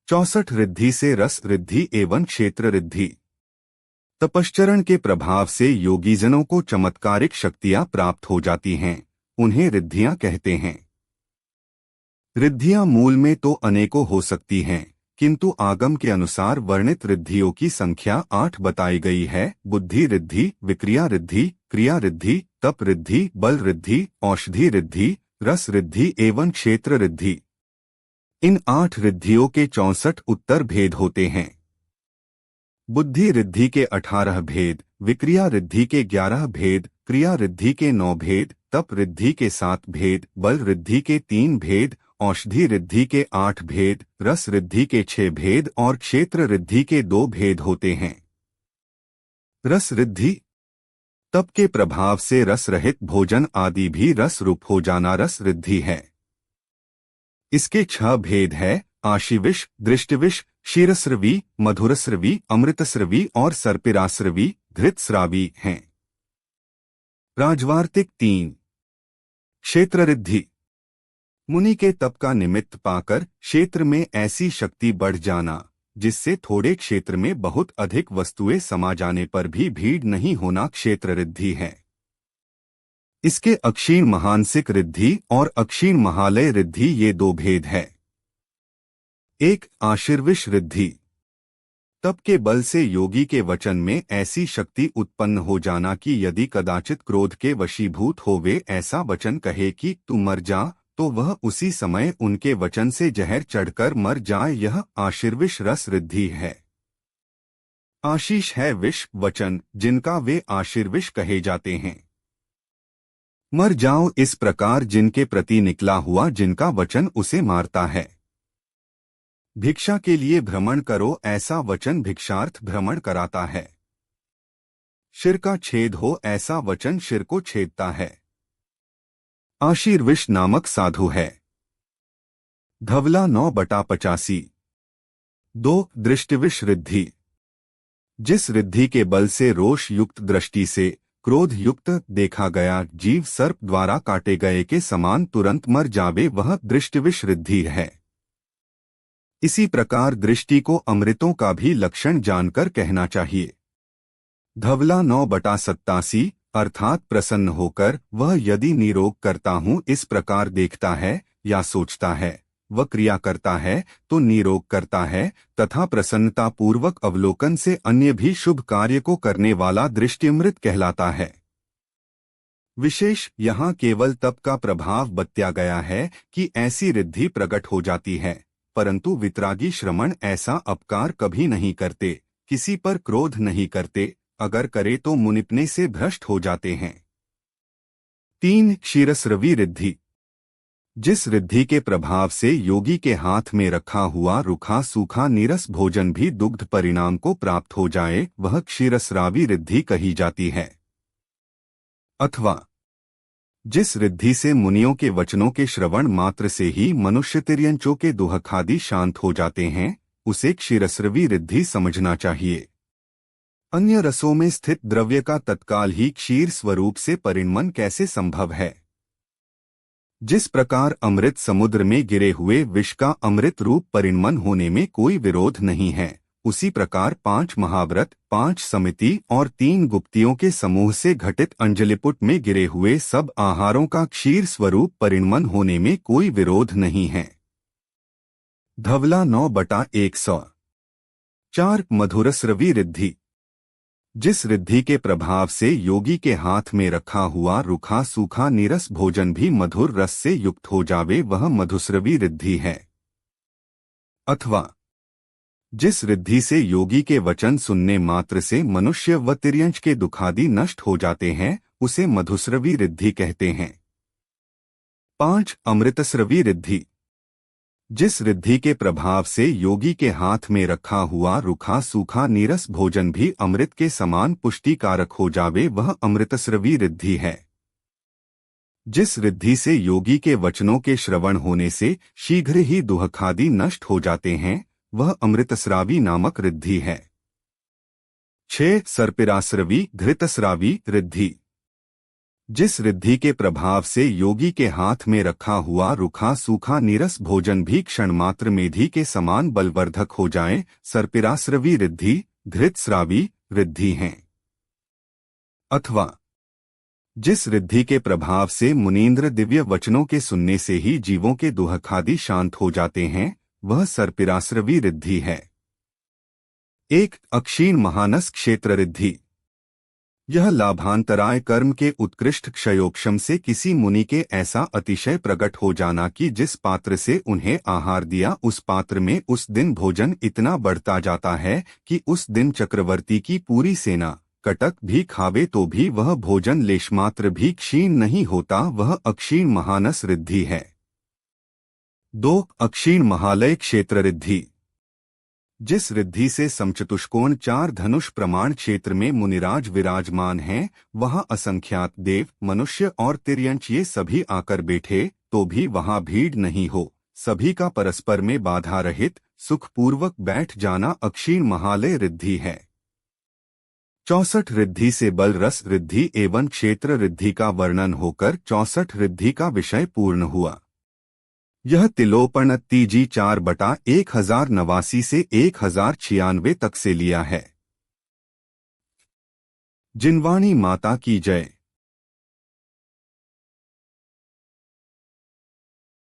64 रिद्धि से रस रिद्धि एवं क्षेत्र रिद्धि। तपश्चरण के प्रभाव से योगीजनों को चमत्कारिक शक्तियां प्राप्त हो जाती हैं, उन्हें रिद्धियां कहते हैं। रिद्धियां मूल में तो अनेकों हो सकती हैं, किंतु आगम के अनुसार वर्णित रिद्धियों की संख्या 8 बताई गई है। बुद्धि रिद्धि, विक्रिया रिद्धि, क्रिया रिद्धि, तप रिद्धि, बल रिद्धि, औषधि रिद्धि, रस रिद्धि एवं क्षेत्र रिद्धि। इन 8 रिद्धियों के 64 उत्तर भेद होते हैं। बुद्धि रिद्धि के 18 भेद, विक्रिया रिद्धि के 11 भेद, क्रिया रिद्धि के 9 भेद, तप रिद्धि के 7 भेद, बल रिद्धि के 3 भेद, औषधि रिद्धि के 8 भेद, रस रिद्धि के 6 भेद और क्षेत्र रिद्धि के 2 भेद होते हैं। रस रिद्धि, तप के प्रभाव से रस रहित भोजन आदि भी रस रूप हो जाना रस रिद्धि है। इसके 6 भेद है: आशीविष, दृष्टिविष, क्षीरस्रवी, मधुरस्रवी, अमृतस्रवी और सर्पिरास्रवी, घृतस्रावी हैं। राजवार्तिक 3। क्षेत्र रिद्धि, मुनि के तप का निमित्त पाकर क्षेत्र में ऐसी शक्ति बढ़ जाना जिससे थोड़े क्षेत्र में बहुत अधिक वस्तुएं समा जाने पर भी भीड़ नहीं होना क्षेत्र रिद्धि है। इसके अक्षीण महानसिक रिद्धि और अक्षीण महालय रिद्धि ये 2 भेद है। 1. आशीर्विष रिद्धि, तप के बल से योगी के वचन में ऐसी शक्ति उत्पन्न हो जाना कि यदि कदाचित क्रोध के वशीभूत हो वे ऐसा वचन कहे कि तू मर जा, तो वह उसी समय उनके वचन से जहर चढ़कर मर जाए, यह आशीर्विष रस रिद्धि है। आशीष है विष वचन जिनका वे आशीर्विष कहे जाते हैं। मर जाओ इस प्रकार जिनके प्रति निकला हुआ जिनका वचन उसे मारता है। भिक्षा के लिए भ्रमण करो ऐसा वचन भिक्षार्थ भ्रमण कराता है। शिर का छेद हो ऐसा वचन शिर को छेदता है। आशीर्विष नामक साधु है। धवला 9/85। 2. दृष्टिविष रिद्धि, जिस रिद्धि के बल से रोष युक्त दृष्टि से क्रोध युक्त देखा गया जीव सर्प द्वारा काटे गए के समान तुरंत मर जावे वह दृष्टिविष रिद्धि है। इसी प्रकार दृष्टि को अमृतों का भी लक्षण जानकर कहना चाहिए। धवला 9/87, अर्थात प्रसन्न होकर वह यदि निरोग करता हूँ इस प्रकार देखता है या सोचता है व क्रिया करता है तो निरोग करता है तथा प्रसन्नता पूर्वक अवलोकन से अन्य भी शुभ कार्य को करने वाला दृष्टिअमृत कहलाता है। विशेष यहाँ केवल तप का प्रभाव बतलाया गया है कि ऐसी रिद्धि प्रकट हो जाती है, परंतु वितरागी श्रमण ऐसा अपकार कभी नहीं करते, किसी पर क्रोध नहीं करते, अगर करे तो मुनिपने से भ्रष्ट हो जाते हैं। 3. क्षीरस्रवी रिद्धि, जिस रिद्धि के प्रभाव से योगी के हाथ में रखा हुआ रूखा सूखा नीरस भोजन भी दुग्ध परिणाम को प्राप्त हो जाए वह क्षीरस्रावी रिद्धि कही जाती है। अथवा जिस रिद्धि से मुनियों के वचनों के श्रवण मात्र से ही मनुष्य तिर्यंचों के दुहखादि शांत हो जाते हैं उसे क्षीरस्रवी रिद्धि समझना चाहिए। अन्य रसों में स्थित द्रव्य का तत्काल ही क्षीर स्वरूप से परिणमन कैसे संभव है? जिस प्रकार अमृत समुद्र में गिरे हुए विष का अमृत रूप परिणमन होने में कोई विरोध नहीं है, उसी प्रकार 5 महाव्रत, 5 समिति और 3 गुप्तियों के समूह से घटित अंजलिपुट में गिरे हुए सब आहारों का क्षीर स्वरूप परिणमन होने में कोई विरोध नहीं है। धवला 9/100। 4. मधुरस्रवी रिद्धि, जिस रिद्धि के प्रभाव से योगी के हाथ में रखा हुआ रूखा सूखा नीरस भोजन भी मधुर रस से युक्त हो जावे वह मधुस्रवी रिद्धि है। अथवा जिस रिद्धि से योगी के वचन सुनने मात्र से मनुष्य व तिर्यंच के दुखादि नष्ट हो जाते हैं उसे मधुस्रवी रिद्धि कहते हैं। 5. अमृतस्रवी रिद्धि, जिस रिद्धि के प्रभाव से योगी के हाथ में रखा हुआ रूखा सूखा नीरस भोजन भी अमृत के समान पुष्टिकारक हो जावे वह अमृतस्रवी रिद्धि है। जिस रिद्धि से योगी के वचनों के श्रवण होने से शीघ्र ही दुहखादि नष्ट हो जाते हैं वह अमृतस्रावी नामक रिद्धि है। 6. सर्पिरास्रवी घृतस्रावी रिद्धि, जिस रिद्धि के प्रभाव से योगी के हाथ में रखा हुआ रूखा सूखा नीरस भोजन भी क्षण मात्र मेधी के समान बलवर्धक हो जाए, सर्पिरास्रवी रिद्धि घृतस्रावी रिद्धि हैं। अथवा जिस रिद्धि के प्रभाव से मुनीन्द्र दिव्य वचनों के सुनने से ही जीवों के दुहखादि शांत हो जाते हैं, वह सर्पिरास्रवी रिद्धि है। एक अक्षीण महानस क्षेत्र रिद्धि। यह लाभांतराय कर्म के उत्कृष्ट क्षयोक्षम से किसी मुनि के ऐसा अतिशय प्रकट हो जाना कि जिस पात्र से उन्हें आहार दिया उस पात्र में उस दिन भोजन इतना बढ़ता जाता है कि उस दिन चक्रवर्ती की पूरी सेना कटक भी खावे तो भी वह भोजन लेशमात्र भी क्षीण नहीं होता, वह अक्षीण महानस रिद्धि है। 2 अक्षीण महालय क्षेत्र रिद्धि। जिस रिद्धि से समचतुष्कोण 4 धनुष प्रमाण क्षेत्र में मुनिराज विराजमान हैं, वहां असंख्यात देव मनुष्य और तिर्यंच ये सभी आकर बैठे तो भी वहां भीड़ नहीं हो, सभी का परस्पर में बाधा रहित सुखपूर्वक बैठ जाना अक्षीण महालय रिद्धि है। 64 रिद्धि से बल रस रिद्धि एवं क्षेत्र रिद्धि का वर्णन होकर 64 रिद्धि का विषय पूर्ण हुआ। यह तिलोपण तीजी 4/1089 से 1096 तक से लिया है। जिनवाणी माता की जय।